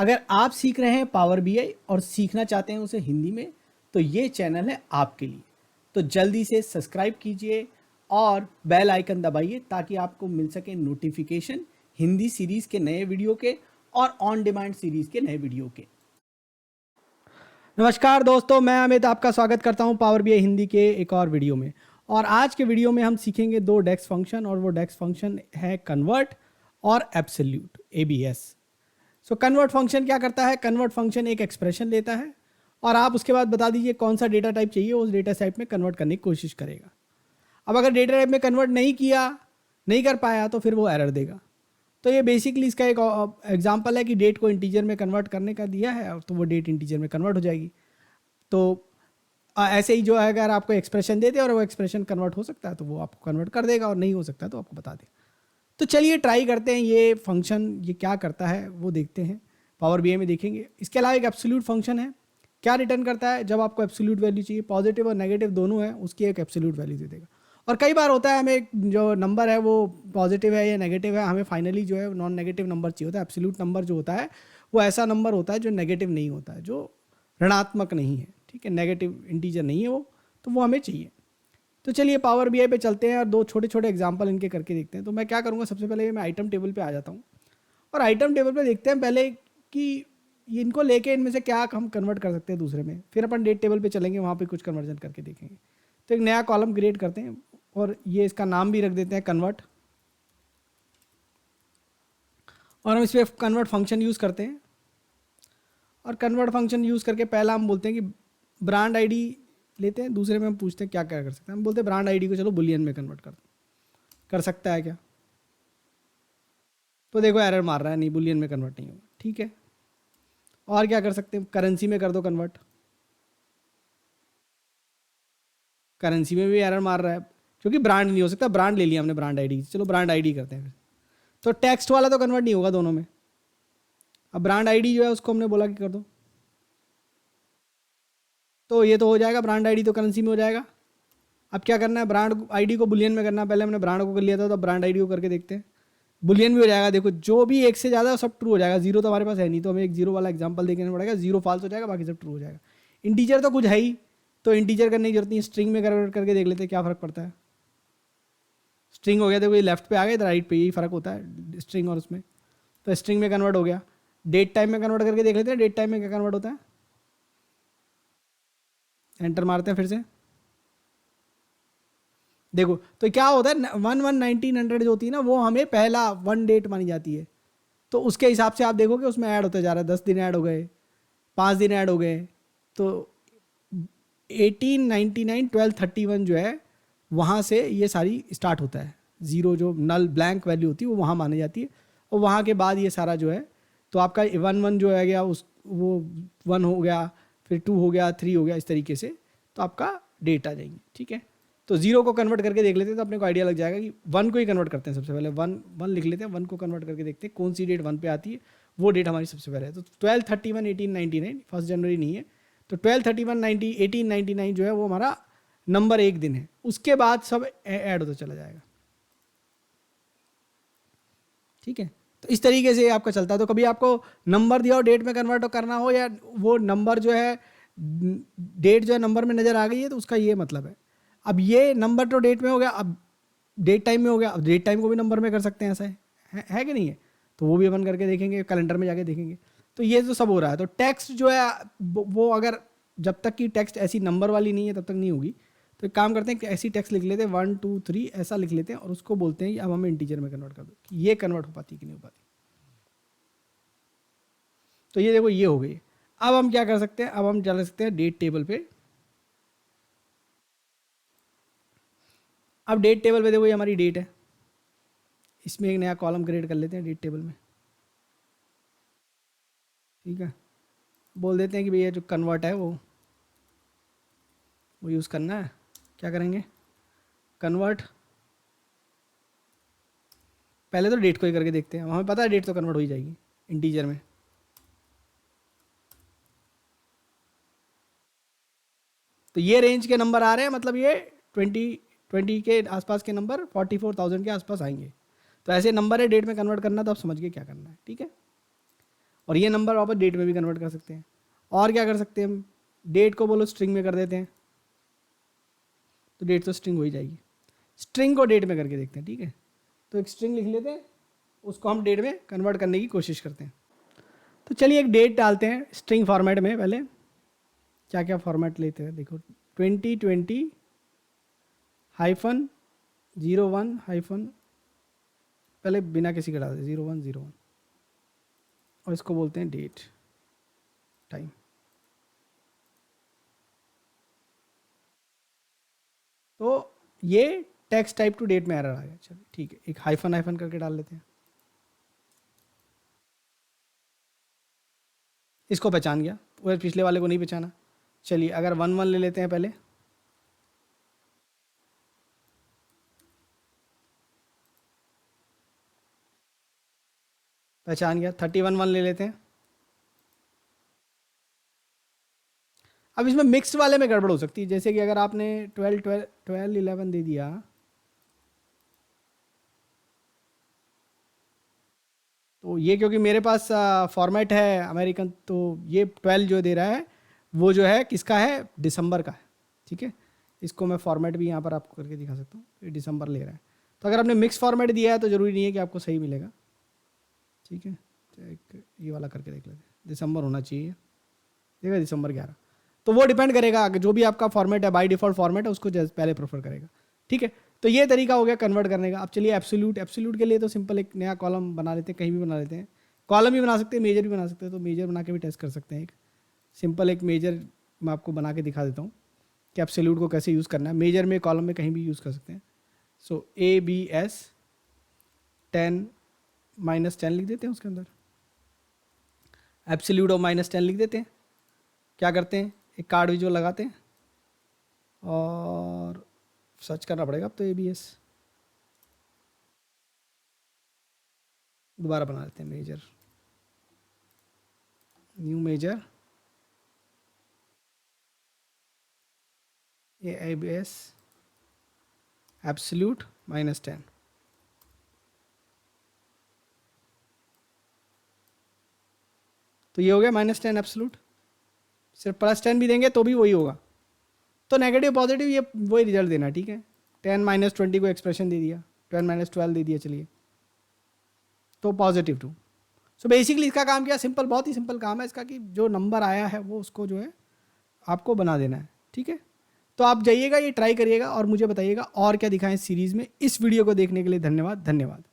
अगर आप सीख रहे हैं पावर बीआई और सीखना चाहते हैं उसे हिंदी में, तो ये चैनल है आपके लिए। तो जल्दी से सब्सक्राइब कीजिए और बेल आइकन दबाइए ताकि आपको मिल सके नोटिफिकेशन हिंदी सीरीज़ के नए वीडियो के और ऑन डिमांड सीरीज़ के नए वीडियो के। नमस्कार दोस्तों, मैं अमित आपका स्वागत करता हूं पावर बीआई हिंदी के एक और वीडियो में। और आज के वीडियो में हम सीखेंगे दो डेक्स फंक्शन, और वो डेक्स फंक्शन है कन्वर्ट और absolute ABS। So convert function क्या करता है? कन्वर्ट फंक्शन एक एक्सप्रेशन लेता है और आप उसके बाद बता दीजिए कौन सा डेटा टाइप चाहिए, उस डेटा टाइप में कन्वर्ट करने की कोशिश करेगा। अब अगर डेटा टाइप में कन्वर्ट नहीं कर पाया तो फिर वो एरर देगा। तो ये बेसिकली इसका एक एग्जांपल है कि डेट को इंटीजर में कन्वर्ट करने का दिया है, तो वो डेट इंटीजर में कन्वर्ट हो जाएगी। तो ऐसे ही जो है, अगर आपको एक्सप्रेशन देते और वो एक्सप्रेशन कन्वर्ट हो सकता है तो वो आपको कन्वर्ट कर देगा, और नहीं हो सकता तो आपको बता देगा। तो चलिए ट्राई करते हैं ये फंक्शन ये क्या करता है वो देखते हैं। पावर बीआई में देखेंगे। इसके अलावा एक एब्सोल्यूट फंक्शन है। क्या रिटर्न करता है? जब आपको एब्सोल्यूट वैल्यू चाहिए, पॉजिटिव और नेगेटिव दोनों है, उसकी एक एब्सोल्यूट वैल्यू दे देगा। और कई बार होता है हमें जो नंबर है वो पॉजिटिव है या नेगेटिव है, हमें फाइनली जो है नॉन नेगेटिव नंबर चाहिए होता है। एब्सोल्यूट नंबर जो होता है वो ऐसा नंबर होता है जो नेगेटिव नहीं होता है, जो ऋणात्मक नहीं है, ठीक है, नेगेटिव इंटीजर नहीं है वो, तो वो हमें चाहिए। तो चलिए पावर बीआई पे चलते हैं और दो छोटे छोटे एग्जांपल इनके करके देखते हैं। तो मैं क्या करूँगा, सबसे पहले मैं आइटम टेबल पे आ जाता हूँ और आइटम टेबल पे देखते हैं पहले कि इनको लेके इनमें से क्या हम कन्वर्ट कर सकते हैं दूसरे में। फिर अपन डेट टेबल पे चलेंगे, वहाँ पे कुछ कन्वर्जन करके देखेंगे। तो एक नया कॉलम क्रिएट करते हैं और ये इसका नाम भी रख देते हैं कन्वर्ट, और हम इस पर कन्वर्ट फंक्शन यूज़ करते हैं। और कन्वर्ट फंक्शन यूज़ करके पहला हम बोलते हैं कि ब्रांड आईडी लेते हैं, दूसरे में हम पूछते हैं क्या क्या कर सकते हैं। हम बोलते हैं ब्रांड आईडी को चलो बुलियन में कन्वर्ट कर सकता है क्या? तो देखो एरर मार रहा है, नहीं बुलियन में कन्वर्ट नहीं होगा, ठीक है। और क्या कर सकते हैं? करेंसी में कर दो कन्वर्ट। करेंसी में भी एरर मार रहा है क्योंकि ब्रांड नहीं हो सकता, ब्रांड ले लिया हमने ब्रांड आईडी, चलो ब्रांड आईडी करते हैं फिर। तो टेक्स्ट वाला तो कन्वर्ट नहीं होगा दोनों में। अब ब्रांड आईडी जो है उसको हमने बोला कि कर दो, तो ये तो हो जाएगा, ब्रांड आईडी तो करेंसी में हो जाएगा। अब क्या करना है? ब्रांड आईडी को बुलियन में करना है। पहले हमने ब्रांड को कर लिया था, तो ब्रांड आईडी को करके देखते हैं। बुलियन भी हो जाएगा। देखो जो भी एक से ज़्यादा सब ट्रू हो जाएगा। जीरो तो हमारे पास है नहीं, तो हमें एक जीरो वाला एग्जांपल देखना पड़ेगा। जीरो फॉल्स हो जाएगा, बाकी सब ट्रू हो जाएगा। इंटीजर तो कुछ है ही, तो इंटीजर करने की जरूरत नहीं, स्ट्रिंग में कन्वर्ट करके देख लेते हैं क्या फ़र्क पड़ता है। स्ट्रिंग हो गया, देखो ये लेफ्ट पे आ गया, तो राइट पे, यही फ़र्क होता है स्ट्रिंग और उसमें। तो स्ट्रिंग में कन्वर्ट हो गया। डेट टाइम में कन्वर्ट करके देख लेते हैं, डेट टाइम में क्या कन्वर्ट होता है। एंटर मारते हैं फिर से, देखो तो क्या होता है, 1/1900 जो होती है ना, वो हमें पहला वन डेट मानी जाती है। तो उसके हिसाब से आप देखोगे उसमें ऐड होते जा रहा है। 10 दिन ऐड हो गए, 5 दिन ऐड हो गए, तो 1899 1231 जो है वहाँ से ये सारी स्टार्ट होता है। ज़ीरो जो नल ब्लैंक वैल्यू होती है वो वहाँ मानी जाती है, और वहाँ के बाद ये सारा जो है, तो आपका 1 जो है गया उस वो 1 हो गया, फिर 2 हो गया, 3 हो गया, इस तरीके से तो आपका डेट आ जाएंगे, ठीक है। तो जीरो को कन्वर्ट करके देख लेते हैं, तो अपने को आइडिया लग जाएगा कि 1 को ही कन्वर्ट करते हैं। सबसे पहले 1 लिख लेते हैं, 1 को कन्वर्ट करके देखते हैं कौन सी डेट 1 पे आती है, वो डेट हमारी सबसे पहले है। तो 12/31 1899, 1 जनवरी नहीं है, तो 12/31 1899 जो है वो हमारा नंबर एक दिन है। उसके बाद सब ऐड होता चला जाएगा, ठीक है। तो इस तरीके से आपका चलता है। तो कभी आपको नंबर दिया हो, डेट में कन्वर्ट करना हो, या वो नंबर जो है, डेट जो है नंबर में नज़र आ गई है, तो उसका ये मतलब है। अब ये नंबर तो डेट में हो गया, अब डेट टाइम में हो गया। अब डेट टाइम को भी नंबर में कर सकते हैं, ऐसा है कि नहीं है? तो वो भी अपन करके देखेंगे, कैलेंडर में जाके देखेंगे। तो ये तो सब हो रहा है। तो टेक्स्ट जो है वो अगर जब तक कि टेक्स्ट ऐसी नंबर वाली नहीं है तब तक नहीं होगी। तो एक काम करते हैं कि ऐसी टेक्स्ट लिख लेते हैं 1 2 3 ऐसा लिख लेते हैं, और उसको बोलते हैं कि अब हमें इंटीजर में कन्वर्ट कर दो, कि ये कन्वर्ट हो पाती कि नहीं हो पाती। तो ये देखो ये हो गई। अब हम क्या कर सकते हैं? अब हम चल सकते हैं डेट टेबल पे। अब डेट टेबल पे देखो ये हमारी डेट है, इसमें एक नया कॉलम क्रिएट कर लेते हैं डेट टेबल में, ठीक है। बोल देते हैं कि भैया जो कन्वर्ट है वो यूज़ करना है। क्या करेंगे? कन्वर्ट, पहले तो डेट को ही करके देखते हैं, हमें पता है डेट तो कन्वर्ट हो ही जाएगी इंटीजर में। तो ये रेंज के नंबर आ रहे हैं, मतलब ये 20 के आसपास के नंबर 44,000 के आसपास आएंगे। तो ऐसे नंबर है, डेट में कन्वर्ट करना, तो आप समझ गए क्या करना है, ठीक है। और ये नंबर वापस डेट में भी कन्वर्ट कर सकते हैं। और क्या कर सकते हैं हम, डेट को बोलो स्ट्रिंग में कर देते हैं, तो डेट तो स्ट्रिंग हो ही जाएगी। स्ट्रिंग को डेट में करके देखते हैं, ठीक है। तो एक स्ट्रिंग लिख लेते हैं, उसको हम डेट में कन्वर्ट करने की कोशिश करते हैं। तो चलिए एक डेट डालते हैं स्ट्रिंग फॉर्मेट में। पहले क्या क्या फॉर्मेट लेते हैं, देखो 2020 -01 पहले बिना किसी के डालते 0101 और इसको बोलते हैं डेट टाइम। तो ये टेक्स्ट टाइप टू डेट में एरर आ गया। चलिए ठीक है, एक हाइफन करके डाल लेते हैं। इसको पहचान गया, वो पिछले वाले को नहीं पहचाना। चलिए अगर 11 ले लेते हैं पहले, पहचान गया। 31 ले लेते हैं। अब इसमें मिक्स्ड वाले में गड़बड़ हो सकती है, जैसे कि अगर आपने 12 11 दे दिया, तो ये क्योंकि मेरे पास फॉर्मेट है अमेरिकन, तो ये 12 जो दे रहा है वो जो है किसका है, दिसंबर का है, ठीक है। इसको मैं फॉर्मेट भी यहाँ पर आपको करके दिखा सकता हूँ, ये दिसंबर ले रहा है। तो अगर आपने मिक्स फॉर्मेट दिया है तो ज़रूरी नहीं है कि आपको सही मिलेगा, ठीक है। तो एक ये वाला करके देख लेते हैं, दिसंबर होना चाहिए, देखा दिसंबर 11। तो वो डिपेंड करेगा, जो भी आपका फॉर्मेट है बाय डिफ़ॉल्ट फॉर्मेट है उसको पहले प्रेफर करेगा, ठीक है। तो ये तरीका हो गया कन्वर्ट करने का। अब चलिए एब्सोल्यूट के लिए तो सिंपल एक नया कॉलम बना लेते हैं, कहीं भी बना लेते हैं। कॉलम भी बना सकते हैं, मेजर भी बना सकते हैं। तो मेजर बना के भी टेस्ट कर सकते हैं। एक सिंपल एक मेजर मैं आपको बना के दिखा देता हूँ कि एब्सोल्यूट को कैसे यूज़ करना है। मेजर में कॉलम में कहीं भी यूज़ कर सकते हैं। सो ABS 10 -10 लिख देते हैं, उसके अंदर एब्सोल्यूट और -10 लिख देते हैं। क्या करते हैं, एक कार्ड विजुअल लगाते हैं और सर्च करना पड़ेगा अब तो ABS। दोबारा बना लेते हैं मेजर, न्यू मेजर, ये ABS एब्सोल्यूट -10। तो ये हो गया -10 एब्सोल्यूट। सिर्फ +10 भी देंगे तो भी वही होगा। तो नेगेटिव पॉजिटिव ये वही रिजल्ट देना, ठीक है। 10 -20 को एक्सप्रेशन दे दिया, 10 -12 दे दिया, चलिए तो पॉजिटिव 2। सो बेसिकली इसका काम क्या, सिंपल, बहुत ही सिंपल काम है इसका कि जो नंबर आया है वो उसको जो है आपको बना देना है, ठीक है। तो आप जाइएगा, ये ट्राई करिएगा और मुझे बताइएगा और क्या दिखाएं इस सीरीज़ में। इस वीडियो को देखने के लिए धन्यवाद।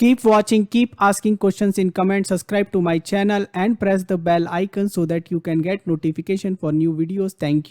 Keep watching, keep asking questions in comments, subscribe to my channel and press the bell icon so that you can get notification for new videos. Thank you.